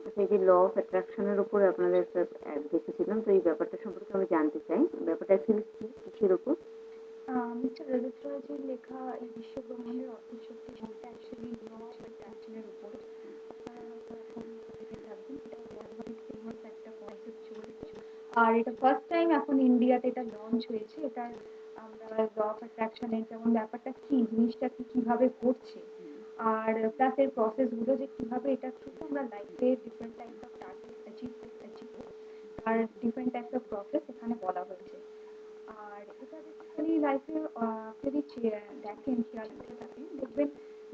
আচ্ছা, এই যে ল অফ অ্যাট্রাকশন এর উপরে আপনাদের একটা অ্যাড দেখেছিলাম। তো এই ব্যাপারটা সম্পর্কে আমি জানতে চাই। ব্যাপারটা অ্যাকচুয়ালি কি? কিসের উপর? মিস্টার রবীন্দ্র রাজের লেখা এই বিশ্বব্রহ্মাণ্ডের অদ্ভুত শক্তি বইটা অ্যাকচুয়ালি ল অফ অ্যাট্রাকশনের উপর। আপনারা হয়তো এখন দেখে থাকবেন, এটা ওয়ার্ল্ড ফেমাস একটা কনসেপ্ট চলছে। আর এটা ফার্স্ট টাইম এখন ইন্ডিয়াতে এটা লঞ্চ হয়েছে। এটার আমরা ল অফ অ্যাট্রাকশনের যেমন ব্যাপারটা কি, জিনিসটা কি, কিভাবে ঘটছে, আর প্লাস এর প্রসেস গুলো যে কিভাবে এটা থ্রুতে আমরা লাইফে different types of target achieve তার ডিফারেন্ট টাইপস অফ প্রসেস এখানে বলা হয়েছে। আর এটা বেসিক্যালি লাইফে যদি দেখেন, খেয়াল করে থাকেন, দেখবেন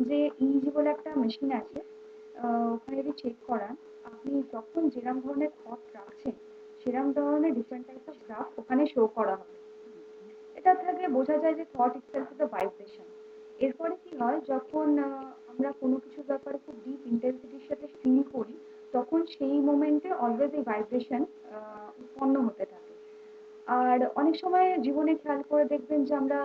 যে ইজি বলে একটা মেশিন আছে। ওখানে যদি চেক করান, আপনি যখন যেরকম ধরনের থট রাখছেন সেরকম ধরনের ডিফারেন্ট টাইপস অফ গ্রাফ ওখানে শো করা হবে। এটা থেকে বোঝা যায় যে thought itself is a vibration. এরপরে কি হয়, যখন আমরা কোনো কিছুর ব্যাপারে খুব ডিপ ইন্টেন্সিটির সাথে ফিল করি, তখন সেই মোমেন্টে অলওয়েজ এই ভাইব্রেশন উৎপন্ন হতে থাকে। আর অনেক সময় জীবনে খেয়াল করে দেখবেন যে আমরা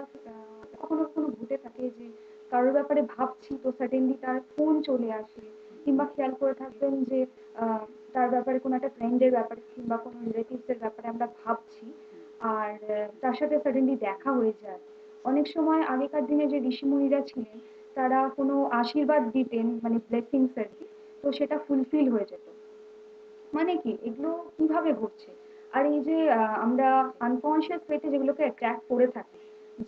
কখনো কখনো ঘটে থাকে যে কারোর ব্যাপারে ভাবছি তো সাডেনলি তার ফোন চলে আসে, কিংবা খেয়াল করে থাকবেন যে তার ব্যাপারে কোনো একটা ফ্রেন্ডের ব্যাপারে কিংবা কোনো রিলেটিভস এর ব্যাপারে আমরা ভাবছি, আর তার সাথে সাডেনলি দেখা হয়ে যায়। অনেক সময় আগেকার দিনে যে ঋষিমুনিরা ছিলেন, তারা কোনো আশীর্বাদ দিতেন, মানে ব্লেসিংস আর কি, তো সেটা ফুলফিল হয়ে যেত। মানে কি এগুলো কিভাবে ঘটছে? আর এই যে আমরা আনকনসিয়াস ওয়েতে যেগুলোকে অ্যাট্রাক্ট করে থাকি,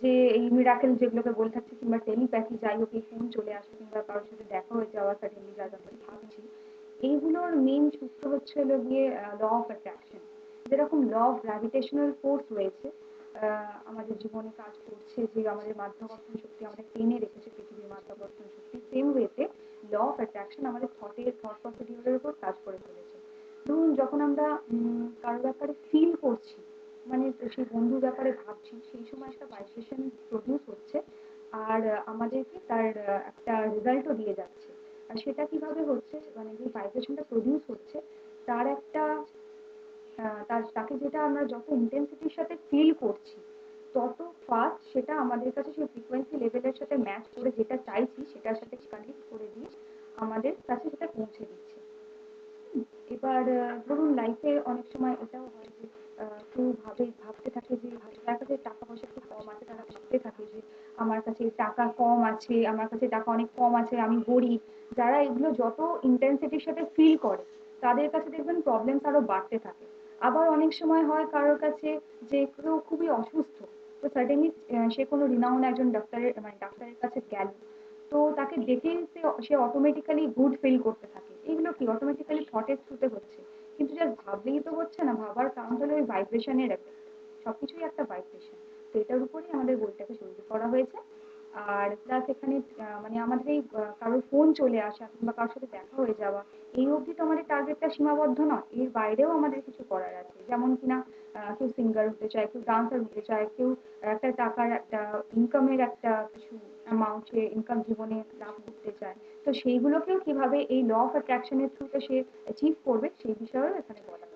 যে এই মিরাকেল যেগুলোকে বলে থাকছি, কিংবা টেলিপ্যাথি, যাই হোক, এই ফোন চলে আসে কিংবা কারোর সাথে দেখা হয়ে যাওয়া, সাডেনলি যার ব্যাপারে ভাবছি, এইগুলোর মেইন সূত্র হচ্ছে হলো গিয়ে ল অফ অ্যাট্রাকশন। যেরকম ল অফ গ্র্যাভিটেশনাল ফোর্স রয়েছে আমাদের জীবনে কাজ করছে, যে আমাদের মাধ্যাকর্ষণ শক্তি আমাদের টেনে রেখেছে পৃথিবীর মাধ্যাকর্ষণ শক্তি, সেম ওয়েতে ল অফ অ্যাট্রাকশন আমাদের থট প্রসিডিউরের উপর কাজ করে চলেছে। ধরুন যখন আমরা কারোর ব্যাপারে ফিল করছি, মানে সেই বন্ধুর ব্যাপারে ভাবছি, সেই সময় একটা ভাইব্রেশন প্রডিউস হচ্ছে, আর আমাদেরকে তার একটা রেজাল্টও দিয়ে যাচ্ছে। আর সেটা কিভাবে হচ্ছে, মানে যে ভাইব্রেশনটা প্রডিউস হচ্ছে তার একটা তাকে যেটা আমরা যত ইন্টেন্সিটির সাথে ফিল করছি, তত ফাস্ট সেটা আমাদের কাছে সেই ফ্রিকোয়েন্সি লেভেলের সাথে ম্যাচ করে যেটা চাইছি সেটার সাথে কানেক্ট করে দিয়ে আমাদের কাছে সেটা পৌঁছে দিচ্ছে। এবার ধরুন লাইফে অনেক সময় এটাও হয় যে কেউ ভাবতে থাকে যে যার কাছে টাকা পয়সা একটু কম আছে, তারা ভাবতে থাকে যে আমার কাছে টাকা কম আছে, আমার কাছে টাকা অনেক কম আছে, আমি গরিব। যারা এগুলো যত ইন্টেন্সিটির সাথে ফিল করে, তাদের কাছে দেখবেন প্রবলেমস আরো বাড়তে থাকে। আবার অনেক সময় হয় কারোর কাছে যে কেউ খুবই অসুস্থ, তো সাডেনলি সে কোনো রিনাউন একজন ডাক্তারের, মানে ডাক্তারের কাছে গেল, তো তাকে দেখেই সে অটোমেটিক্যালি গুড ফিল করতে থাকে। এগুলো কি অটোমেটিক্যালি থটের থ্রুতে হচ্ছে, কিন্তু জাস্ট ভাবলেই তো হচ্ছে না, ভাবার কারণ হলো ওই ভাইব্রেশনের এফেক্ট। সবকিছুই একটা ভাইব্রেশন। তো এটার উপরেই আমাদের বইটাকে তৈরি করা হয়েছে। আর প্লাস এখানে মানে আমাদের এই কারোর ফোন চলে আসা কিংবা কারোর সাথে দেখা হয়ে যাওয়া, এই অবধি তো আমাদের টার্গেটটা সীমাবদ্ধ নয়, এর বাইরেও আমাদের কিছু করার আছে। যেমন কিনা কেউ সিঙ্গার হতে চায়, কেউ ডান্সার হতে চায়, কেউ একটা টাকার একটা ইনকামের একটা কিছু অ্যামাউন্ট সে ইনকাম জীবনে লাভ করতে চায়। তো সেইগুলোকেও কিভাবে এই ল অফ অ্যাট্রাকশনের থ্রুতে সে অ্যাচিভ করবে, সেই বিষয়েও এখানে বলা